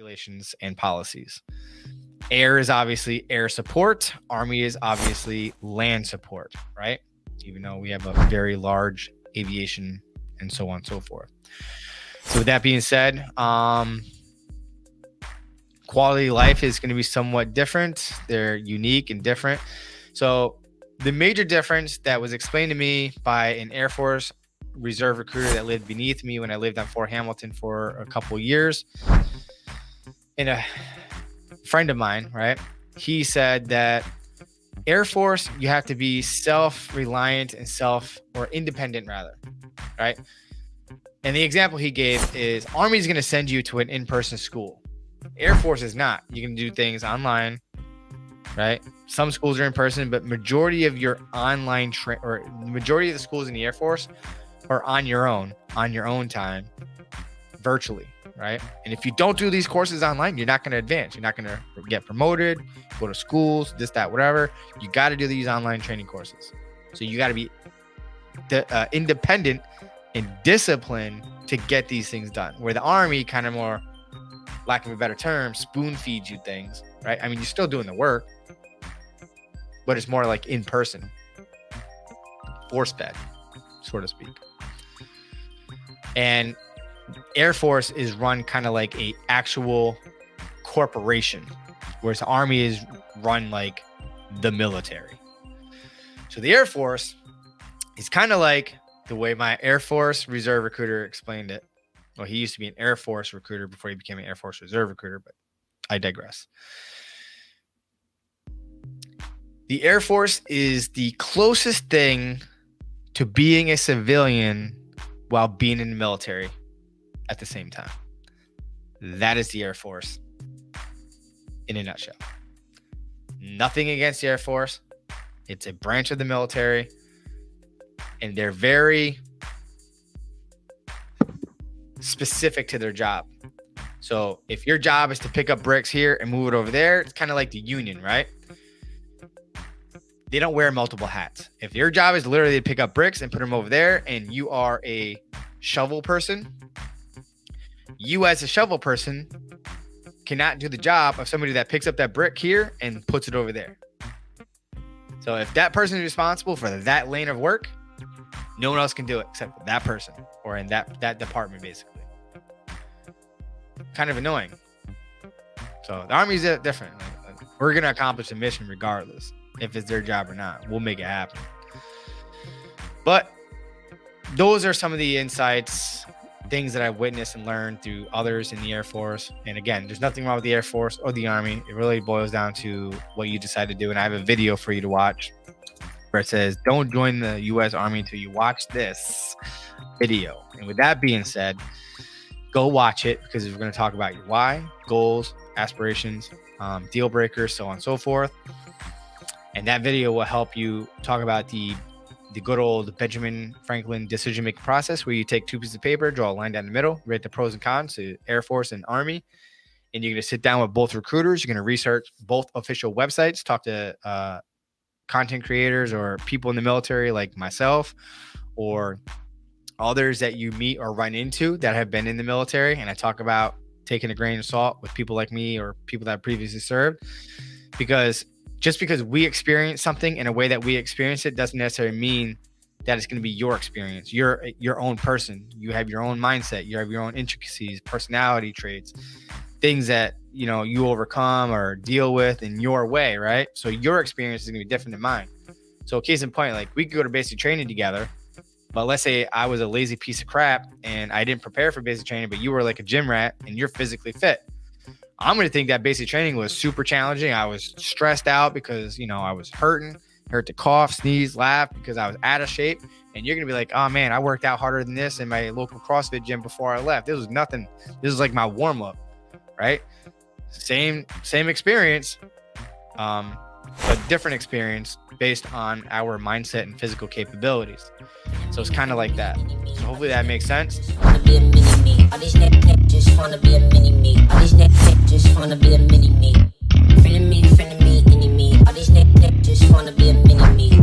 regulations and policies. Air is obviously air support. Army is obviously land support, right? Even though we have a very large aviation and so on and so forth. So with that being said, quality of life is going to be somewhat different. They're unique and different. So the major difference that was explained to me by an Air Force Reserve recruiter that lived beneath me when I lived on Fort Hamilton for a couple of years, and a friend of mine, right? He said that Air Force, you have to be self-reliant and independent rather, right? And the example he gave is Army is going to send you to an in-person school. Air Force is not. You can do things online, right? Some schools are in person, but majority of your online majority of the schools in the Air Force are on your own time, virtually, right? And if you don't do these courses online, you're not going to advance. You're not going to get promoted, go to schools, this, that, whatever. You got to do these online training courses. So you got to be independent and disciplined to get these things done. Where the Army kind of more, lack of a better term, spoon feeds you things, right? I mean, you're still doing the work, but it's more like in person, force fed, so to speak. And Air Force is run kind of like a actual corporation, whereas the Army is run like the military. So the Air Force is kind of like the way my Air Force Reserve recruiter explained it. Well, he used to be an Air Force recruiter before he became an Air Force Reserve recruiter, but I digress. The Air Force is the closest thing to being a civilian while being in the military at the same time. That is the Air Force in a nutshell. Nothing against the Air Force. It's a branch of the military, and they're very specific to their job. So if your job is to pick up bricks here and move it over there, it's kind of like the Union, right? They don't wear multiple hats. If your job is literally to pick up bricks and put them over there, and you are a shovel person, you as a shovel person cannot do the job of somebody that picks up that brick here and puts it over there. So if that person is responsible for that lane of work, no one else can do it except for that person or in that department, basically. Kind of annoying. So the Army's different. We're going to accomplish the mission regardless if it's their job or not. We'll make it happen. But those are some of the insights, things that I've witnessed and learned through others in the Air Force. And again, there's nothing wrong with the Air Force or the Army. It really boils down to what you decide to do. And I have a video for you to watch where it says, don't join the U.S. Army until you watch this video. And with that being said, go watch it, because we're going to talk about your why, goals, aspirations, deal breakers, so on and so forth. And that video will help you talk about the good old Benjamin Franklin decision-making process, where you take two pieces of paper, draw a line down the middle, write the pros and cons to Air Force and Army. And you're going to sit down with both recruiters. You're going to research both official websites, talk to content creators or people in the military like myself or others that you meet or run into that have been in the military. And I talk about taking a grain of salt with people like me or people that previously served, because just because we experience something in a way that we experience it doesn't necessarily mean that it's going to be your experience. You're your own person. You have your own mindset. You have your own intricacies, personality traits, things that, you know, you overcome or deal with in your way, right? So your experience is going to be different than mine. So case in point, like we could go to basic training together, but let's say I was a lazy piece of crap and I didn't prepare for basic training, but you were like a gym rat and you're physically fit. I'm going to think that basic training was super challenging. I was stressed out because, you know, I was hurt to cough, sneeze, laugh because I was out of shape. And you're going to be like, oh man, I worked out harder than this in my local CrossFit gym before I left. This was nothing. This was like my warm up, right? Same experience, but different experience based on our mindset and physical capabilities. So it's kind of like that. So hopefully that makes sense. Just wanna be a mini me. All these just wanna be a mini me. Friend of me, any me. All these just wanna be a mini me.